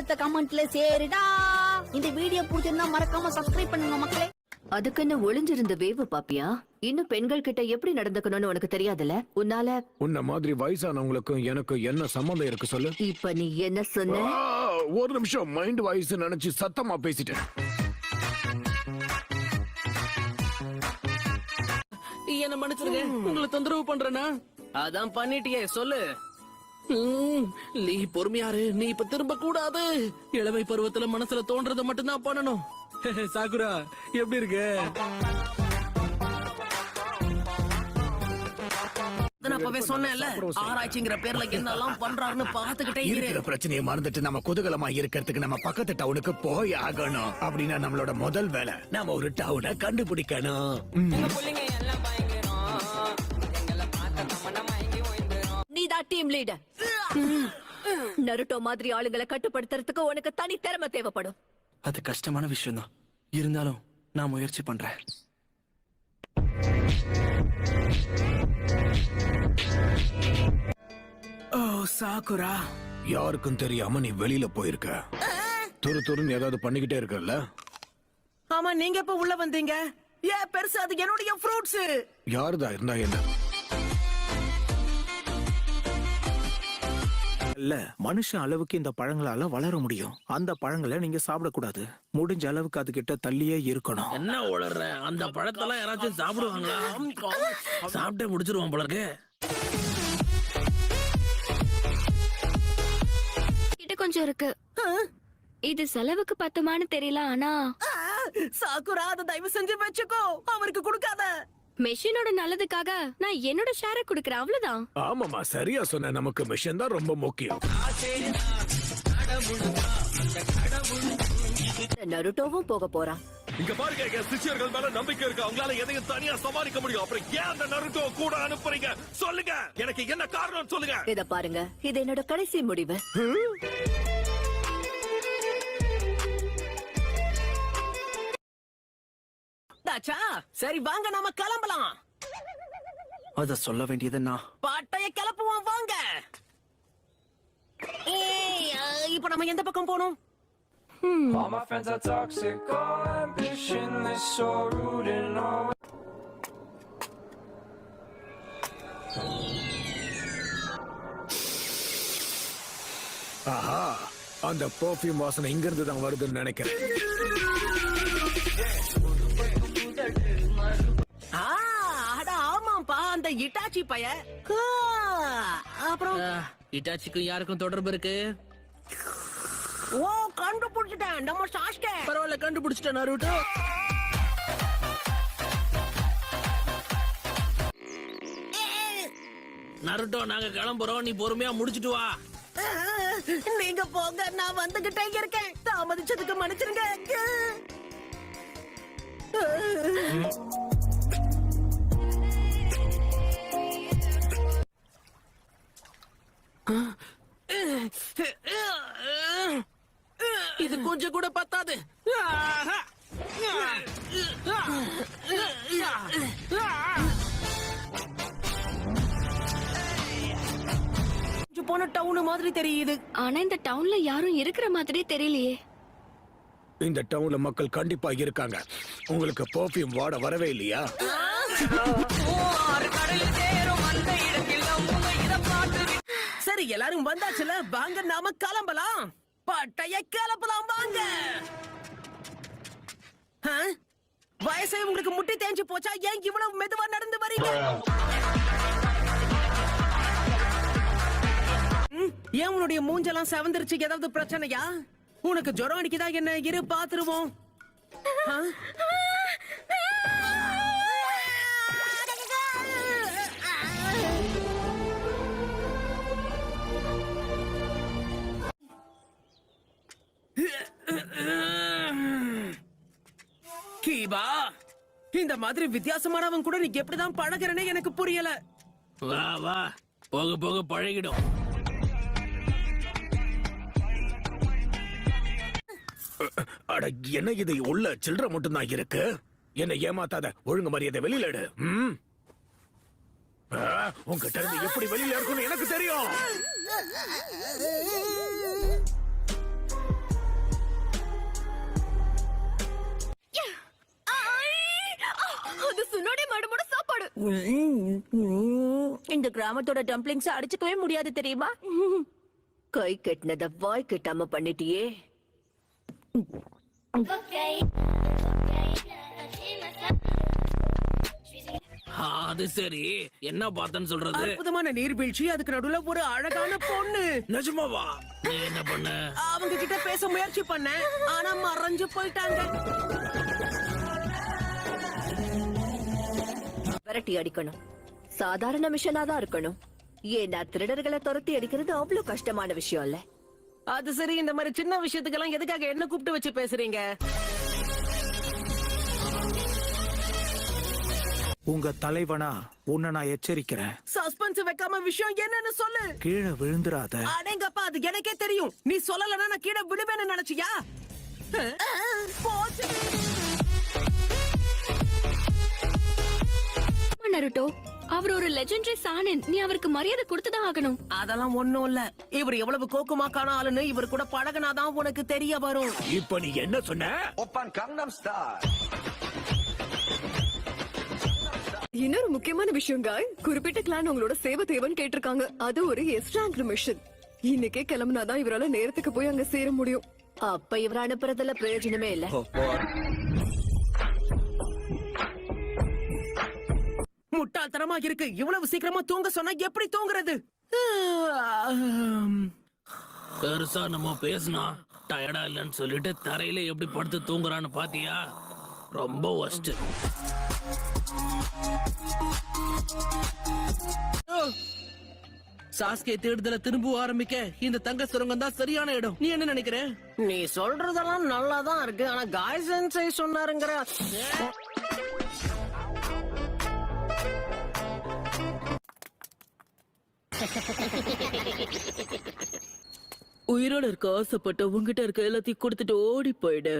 கருத்தை கமெண்ட்ல சேருடா. இந்த வீடியோ பிடிச்சிருந்தா மறக்காம சப்ஸ்கிரைப் பண்ணுங்க மக்களே. அதுக்குன்னு ஒளிஞ்சிருந்த வேவு பாப்பியா? இன்னும் பெண்கள் கிட்ட எப்படி நடந்துக்கணும்னு உனக்கு தெரியாதுல? உன்ன மாதிரி வயசானவங்களுக்கும் எனக்கும் என்ன சம்பந்தம் இருக்கு சொல்லு. இப்ப நீ என்ன சொன்ன? ஒரு நிமிஷம் மைண்ட் வாய்ஸ் நினைச்சு சத்தமா பேசிட்டேன். என்ன மன்னிச்சிருங்க, உங்களை தொந்தரவு பண்றேனா? அதான் பண்ணிட்டியே, சொல்லு. நீ பொறுமையாரு, நீ இப்ப திரும்ப கூடாது. இளமை பருவத்துல மனசுல தோன்றதை மட்டும்தான் பண்ணணும். சாகுரா எப்படி இருக்கு? அப்பவே சொன்னேன்ல, ஆராய்ச்சிங்கிற பேர்ல என்னெல்லாம் பண்றாருன்னு பாத்துக்கிட்டே இருக்கிற பிரச்சனையை மறந்துட்டு நம்ம குதூகலமா இருக்கிறதுக்கு நம்ம பக்கத்து டவுனுக்கு போய் ஆகணும். அப்படின்னா நம்மளோட முதல் வேலை நம்ம ஒரு டவுனை கண்டுபிடிக்கணும். நீதான் டீம் லீடர். நருட்டோ மாதிரி ஆளுங்களை கட்டுப்படுத்துறதுக்கு உனக்கு தனி திறமை தேவைப்படும். அது கஷ்டமான விஷயம் தான், இருந்தாலும் நான் முயற்சி பண்றேன். ஓ சாகுரா, யாருக்கும் தெரியாம நீ வெளியில போயிருக்க. துருன்னு ஏதாவது பண்ணிக்கிட்டே இருக்கல. ஆமா, நீங்க இப்ப உள்ள வந்தீங்க. ஏன் பெருசு, அது என்னுடைய ஃப்ரூட்ஸ். யாருதா இருந்தா என்ன? இல்ல, மனுஷன் அளவுக்கு இந்த பழங்களால வளர முடியும். அந்த பழங்களை நீங்க சாப்பிடக்கூடாது. முடிஞ்ச அளவுக்கு அது கிட்ட தள்ளியே இருக்கணும். என்ன உளற? அந்த பழத்தெல்லாம் யாராச்சும் சாப்பிடுவாங்களா? சாப்பிட்டே முடிச்சிருவோம் போல இருக்கு. கிட்ட கொஞ்சம் இருக்கு. இது செலவுக்கு பத்துமான்னு தெரியல. ஆனா சாக்குரா, அதை தயவு செஞ்சு வச்சுக்கோ, அவருக்கு கொடுக்காத. மெஷினோட நல்லதுக்காக நான் என்னோட ஷேர குடுக்கறேன், அவ்வளவுதான். ஆமாமா, சரியா சொன்ன. நமக்கு மிஷன் தான் ரொம்ப முக்கியம். நருட்டோவும் போக போறான். இங்க பாருங்க, என் சிஷ்யர்கள் மேல நம்பிக்கை இருக்கு. அவங்களால எதையும் தனியா சமாளிக்க முடியும். அப்புறம் ஏன் அந்த நருட்டோ கூட அனுப்புறீங்க? சொல்லுங்க, எனக்கு என்ன காரணம் சொல்லுங்க. இத பாருங்க, இது என்னோட கடைசி முடிவு. சரி வாங்க, நாம கிளம்பலாம். அத சொல்ல வேண்டியது நான். பாட்டைய கிளப்புவோம் வாங்க. இப்ப நம்ம எந்த பக்கம் போனோம்? All my friends are toxic, all ambitionless, so rude and all. ஆஹா, அந்த பெர்ஃப்யூம் வாசனை இங்க இருந்து தான் வருதுன்னு நினைக்கிறேன். ஆமாப்பா, அந்த இட்டாச்சி பைய. அப்புறம் இட்டாச்சிக்கும் யாருக்கும் தொடர்பு இருக்கு? ஓ, கண்டுபிடிச்சிட்டேன். நம்ம சாஸ்கே. பரவாயில்ல, கண்டுபிடிச்சிட்டேன் நருட்டோ. நருட்டோ, நாங்க கிளம்புறோம், நீ பொறுமையா முடிச்சிட்டு வா. நீங்க போங்க, நான் வந்துகிட்டே இருக்கேன். தாமதிச்சதுக்கு மன்னிச்சிருங்க. இது கொஞ்சம் கூட பத்தாது. போன டவுன் மாதிரி தெரியுது. ஆனா இந்த டவுன்ல யாரும் இருக்கிற மாதிரி தெரியலையே. இந்த டவுன்ல மக்கள் கண்டிப்பா இருக்காங்க. உங்களுக்கு பெர்ஃப்யூம் வாட வரவே இல்லையா? சரி, எல்லாரும் வந்தாச்சுல, வாங்க நாம கிளம்பலாம். பட்டைய கிளப்பலாம் வாங்க. வயசே உங்களுக்கு முட்டி தேஞ்சு போச்சா? ஏன் இவ்வளவு மெதுவா நடந்து வரீங்க? ஏன் உன்னுடைய மூஞ்செல்லாம் செவந்துருச்சு? ஏதாவது பிரச்சனையா? உனக்கு ஜுரம் அடிக்குதா என்ன? இரு பாத்துருவோம். கீபா, இந்த மாதிரி வித்தியாசமானவன் கூட நீ எப்படிதான் பழகிறனே எனக்கு புரியல. வா வா, போக போக பழகிடும். அட, என்ன இது? உள்ள சில்லற மட்டும் தான் இருக்கு. என்ன ஏமாத்தாத, ஒழுங்கு மரியாதை வெளியில எடு. உங்ககிட்ட இருந்து எப்படி வெளியில இருக்குன்னு எனக்கு தெரியும். இந்த கிராமத்தோட டம்ப்ளிங்ஸ் அடிச்சுக்கவே முடியாது தெரியுமா? கை கட்டினத வாய் கட்டாம பண்ணிட்டியே. அது சரி, என்ன பார்த்தேன்னு சொல்றது? அற்புதமான நீர்வீழ்ச்சி, அதுக்கு நடுவுல ஒரு அழகான பொண்ணு. நிஜமாவா? நீ என்ன பண்ண? அவங்க கிட்ட பேச முயற்சி பண்ணேன், ஆனா மறைஞ்சு போயிட்டாங்க. விரட்டி அடிக்கணும். சாதாரண மிஷனா தான் இருக்கணும். ஏன்னா திருடர்களை துரத்தி அடிக்கிறது அவ்வளவு கஷ்டமான விஷயம் இல்ல. அது சரி, இந்த மாதிரி சின்ன விஷயத்துக்கெல்லாம் எதுக்காக என்ன கூப்பிட்டு வச்சு பேசுறீங்க? உங்க தலைவனா உன்னை நான் எச்சரிக்கிறேன். சஸ்பென்ஸ் வைக்காம விஷயம் என்னன்னு சொல்லு. கீழே விழுந்துராத. அடேங்கப்பா, அது எனக்கே தெரியும். நீ சொல்லலன்னா நான் கீழே விடுவேன்னு நினைச்சியா? போச்சு. நருட்டோ, அவர் ஒரு லெஜெண்டரி சானின். நீ அவருக்கு மரியாதை கொடுத்துதான் ஆகணும். அதெல்லாம் ஒண்ணும் இல்ல. இவர் எவ்வளவு கோக்குமாக்கான ஆளுன்னு இவர் கூட பழகுனாதான் உனக்கு தெரிய வரும். இப்ப நீ என்ன சொன்ன? இன்னொரு முக்கியமான விஷயம் காய், குறிப்பிட்ட கிளான் உங்களோட சேவை தேவைன்னு கேட்டிருக்காங்க. அது ஒரு எஸ் ரேங்க் மிஷன். இன்னைக்கே கிளம்புனாதான் இவரால நேரத்துக்கு போய் அங்க சேர முடியும். அப்ப இவர அனுப்புறதுல பிரயோஜனமே இல்ல. முட்டாள்தனமா இருக்கு. இவ்வளவு சீக்கிரமா தூங்க சொன்னா எப்படி தூங்குறது? பெருசா நம்ம பேசினா டயர்டா இல்லைன்னு சொல்லிட்டு தரையில எப்படி படுத்து தூங்குறான்னு பாத்தியா? ரொம்ப ஒஸ்ட். சாஸ்கே தேடுதல திரும்ப ஆரம்பிக்க இந்த தங்க சுரங்கம் தான் சரியான இடம். நீ என்ன நினைக்கிற? நீ சொல்றதெல்லாம் நல்லாதான் இருக்கு, ஆனா காய் சென்சை சொன்னாருங்கிற. உயிரோட இருக்க ஆசைப்பட்ட உங்ககிட்ட இருக்க எல்லாத்தையும் கொடுத்துட்டு ஓடி போயிடு.